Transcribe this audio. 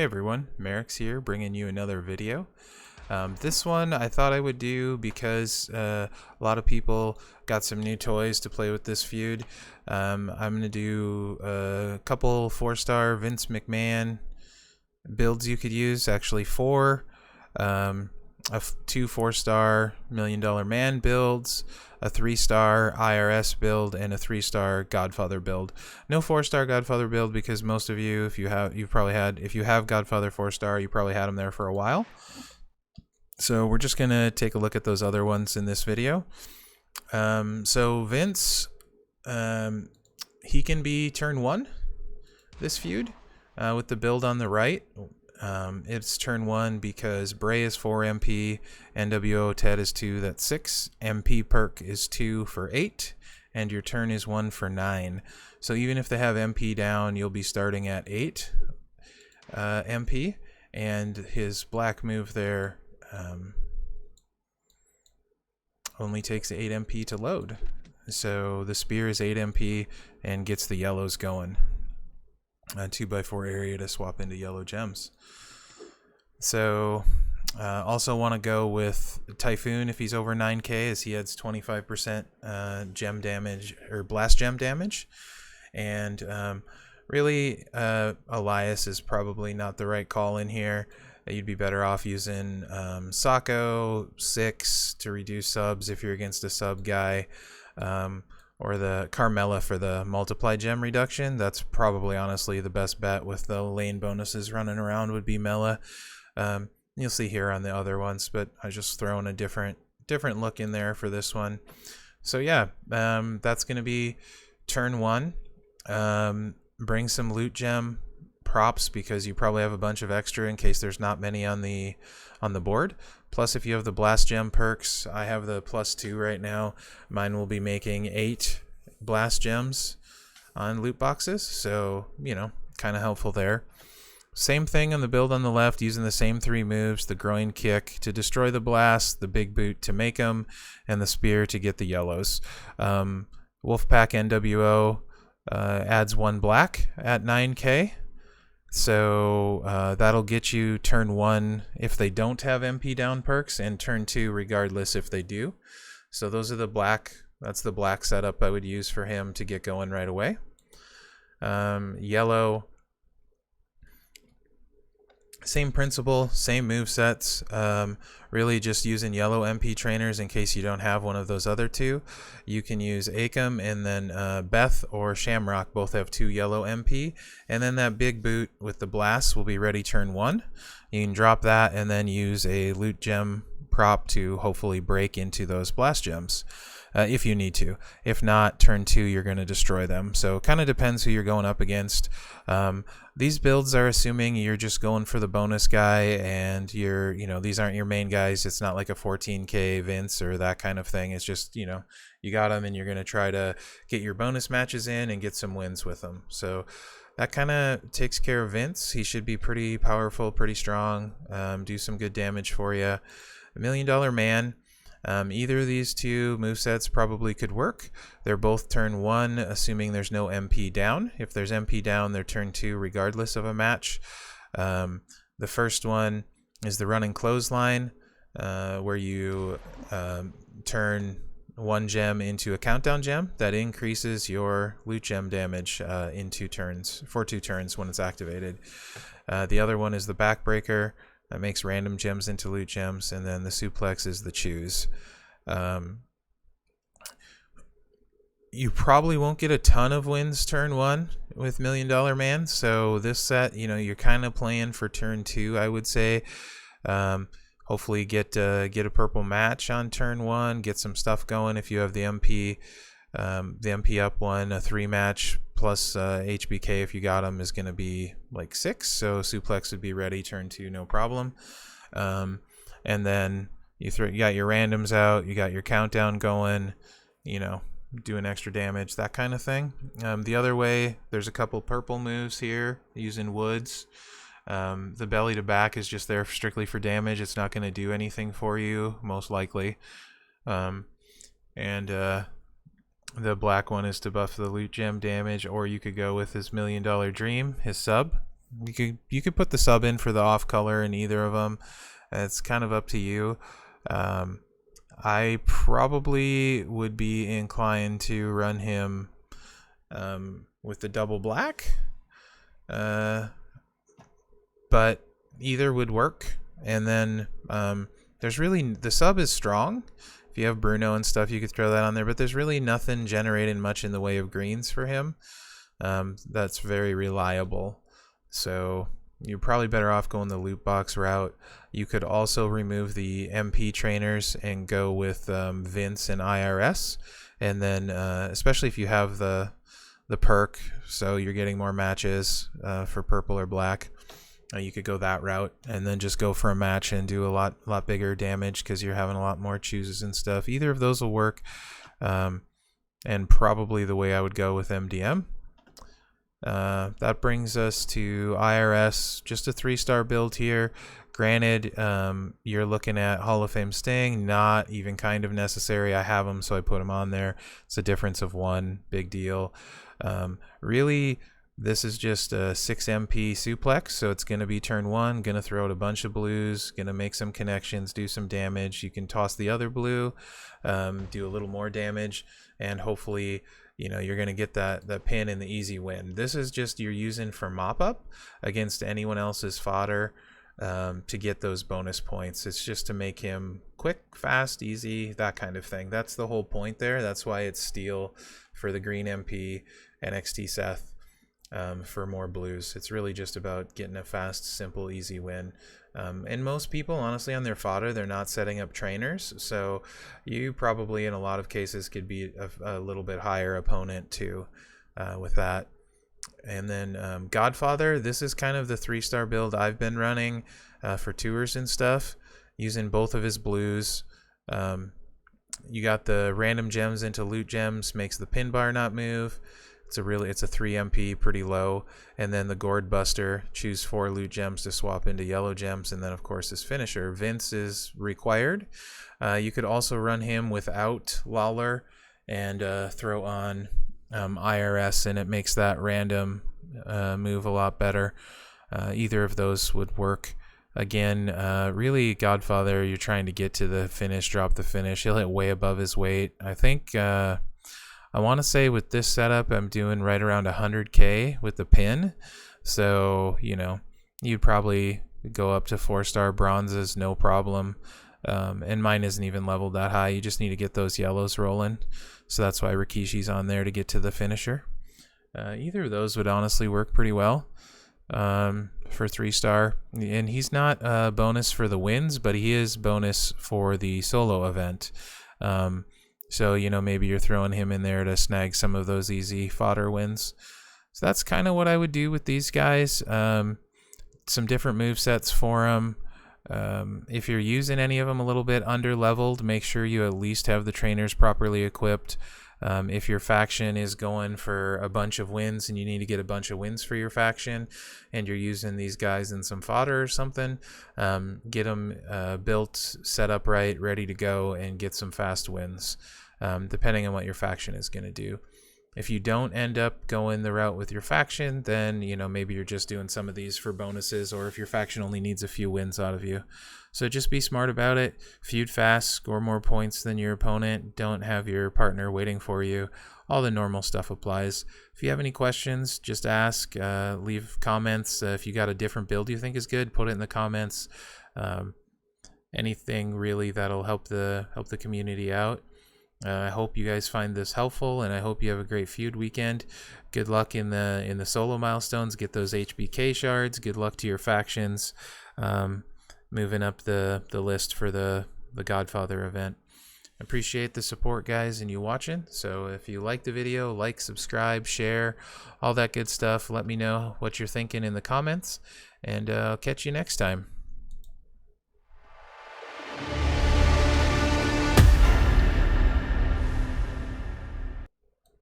Hey everyone, Mherex here, bringing you another video. This one I thought I would do because a lot of people got some new toys to play with this feud. I'm going to do a couple 4-star Vince McMahon builds you could use, actually 4. Two 4-star $1 Million Man builds, a 3-star IRS build, and a 3-star Godfather build. No 4-star Godfather build because most of you, if you have Godfather 4-star, you probably had him there for a while. So we're just gonna take a look at those other ones in this video. So Vince, he can be turn 1 this feud with the build on the right. It's turn 1 because Bray is 4 MP, NWO Ted is 2, that's 6, MP perk is 2 for 8, and your turn is 1 for 9. So even if they have MP down, you'll be starting at 8 MP, and his black move there only takes 8 MP to load. So the spear is 8 MP and gets the yellows going. 2x4 area to swap into yellow gems. So also want to go with Typhoon if he's over 9k, as he adds 25% gem damage or blast gem damage. And really Elias is probably not the right call in here. You'd be better off using Sako 6 to reduce subs if you're against a sub guy, or the Carmella for the multiply gem reduction. That's probably honestly the best bet with the lane bonuses running around, would be Mela. You'll see here on the other ones, but I just thrown a different look in there for this one. So yeah, that's going to be turn 1. Bring some loot gem props because you probably have a bunch of extra in case there's not many on the board. Plus, if you have the blast gem perks, I have the +2 right now. Mine will be making 8 blast gems on loot boxes, so you know, kind of helpful there. Same thing on the build on the left, using the same 3 moves: the groin kick to destroy the blast, the big boot to make them, and the spear to get the yellows. Wolfpack NWO adds 1 black at 9k. So that'll get you turn 1 if they don't have MP down perks, and turn 2 regardless if they do. So those are the black, that's the black setup I would use for him to get going right away. Yellow, same principle, same move sets. Really just using yellow MP trainers in case you don't have one of those other 2. You can use Akam, and then Beth or Shamrock both have 2 yellow MP, and then that big boot with the blast will be ready turn 1. You can drop that and then use a loot gem prop to hopefully break into those blast gems. If you need to. If not, turn 2 you're going to destroy them. So kind of depends who you're going up against. These builds are assuming you're just going for the bonus guy, and you're, you know, these aren't your main guys. It's not like a 14k Vince or that kind of thing. It's just, you know, you got them and you're going to try to get your bonus matches in and get some wins with them. So that kind of takes care of Vince. He should be pretty powerful, pretty strong, do some good damage for you. $1 Million Man. Either of these 2 movesets probably could work. They're both turn 1, assuming there's no MP down. If there's MP down, they're turn 2 regardless of a match. The first one is the running clothesline, where you turn 1 gem into a countdown gem. That increases your loot gem damage in 2 turns, for 2 turns when it's activated. The other one is the backbreaker. That makes random gems into loot gems, and then the suplex is the choose. You probably won't get a ton of wins turn 1 with $1 Million Man, so this set, you know, you're kind of playing for turn 2, I would say. Hopefully get a purple match on turn 1, get some stuff going if you have the MP. The MP up one, a 3 match plus HBK if you got them is going to be like 6, so suplex would be ready turn 2, no problem. And then you got your randoms out, you got your countdown going, you know, doing extra damage, that kind of thing. The other way, there's a couple purple moves here using woods. The belly to back is just there strictly for damage. It's not going to do anything for you, most likely. The black one is to buff the loot gem damage, or you could go with his $1 Million Dream, his sub. You could put the sub in for the off color in either of them. It's kind of up to you. I probably would be inclined to run him with the double black, but either would work. And then there's really, the sub is strong. If you have Bruno and stuff, you could throw that on there, but there's really nothing generating much in the way of greens for him. That's very reliable. So you're probably better off going the loot box route. You could also remove the MP trainers and go with Vince and IRS. And then, especially if you have the perk, so you're getting more matches for purple or black, you could go that route and then just go for a match and do a lot bigger damage because you're having a lot more chooses and stuff. Either of those will work, and probably the way I would go with MDM. That brings us to IRS, just a 3-star build here. Granted, you're looking at Hall of Fame Sting, not even kind of necessary. I have them, so I put them on there. It's a difference of 1, big deal. Really, this is just a 6 MP suplex, so it's going to be turn 1, going to throw out a bunch of blues, going to make some connections, do some damage. You can toss the other blue, do a little more damage, and hopefully, you know, you're going to get that pin and the easy win. This is just you're using for mop-up against anyone else's fodder to get those bonus points. It's just to make him quick, fast, easy, that kind of thing. That's the whole point there. That's why it's steel for the green MP, NXT Seth for more blues. It's really just about getting a fast, simple, easy win. And most people, honestly, on their fodder, they're not setting up trainers, so you probably in a lot of cases could be a little bit higher opponent too with that. And then Godfather, this is kind of the 3-star build I've been running for tours and stuff, using both of his blues. You got the random gems into loot gems, makes the pin bar not move. It's a 3 MP, pretty low. And then the Gourd Buster, choose 4 loot gems to swap into yellow gems. And then of course his finisher, Vince, is required. You could also run him without Lawler and throw on IRS, and it makes that random move a lot better. Either of those would work. Again, really, Godfather, you're trying to get to the finish, drop the finish. He'll hit way above his weight. I think I want to say with this setup, I'm doing right around 100K with the pin. So, you know, you'd probably go up to 4-star bronzes, no problem. And mine isn't even leveled that high. You just need to get those yellows rolling. So that's why Rikishi's on there, to get to the finisher. Either of those would honestly work pretty well for 3-star. And he's not a bonus for the wins, but he is bonus for the solo event. So, you know, maybe you're throwing him in there to snag some of those easy fodder wins. So that's kind of what I would do with these guys. Some different movesets for them. If you're using any of them a little bit under-leveled, make sure you at least have the trainers properly equipped. If your faction is going for a bunch of wins and you need to get a bunch of wins for your faction and you're using these guys in some fodder or something, get them built, set up right, ready to go, and get some fast wins, depending on what your faction is going to do. If you don't end up going the route with your faction, then, you know, maybe you're just doing some of these for bonuses, or if your faction only needs a few wins out of you. So just be smart about it. Feud fast, score more points than your opponent, don't have your partner waiting for you. All the normal stuff applies. If you have any questions, just ask, leave comments. If you got a different build you think is good, put it in the comments. Anything really that'll help the community out. I hope you guys find this helpful, and I hope you have a great feud weekend. Good luck in the solo milestones. Get those HBK shards. Good luck to your factions. Moving up the list for the Godfather event. Appreciate the support, guys, and you watching. So if you like the video, like, subscribe, share, all that good stuff. Let me know what you're thinking in the comments, and I'll catch you next time.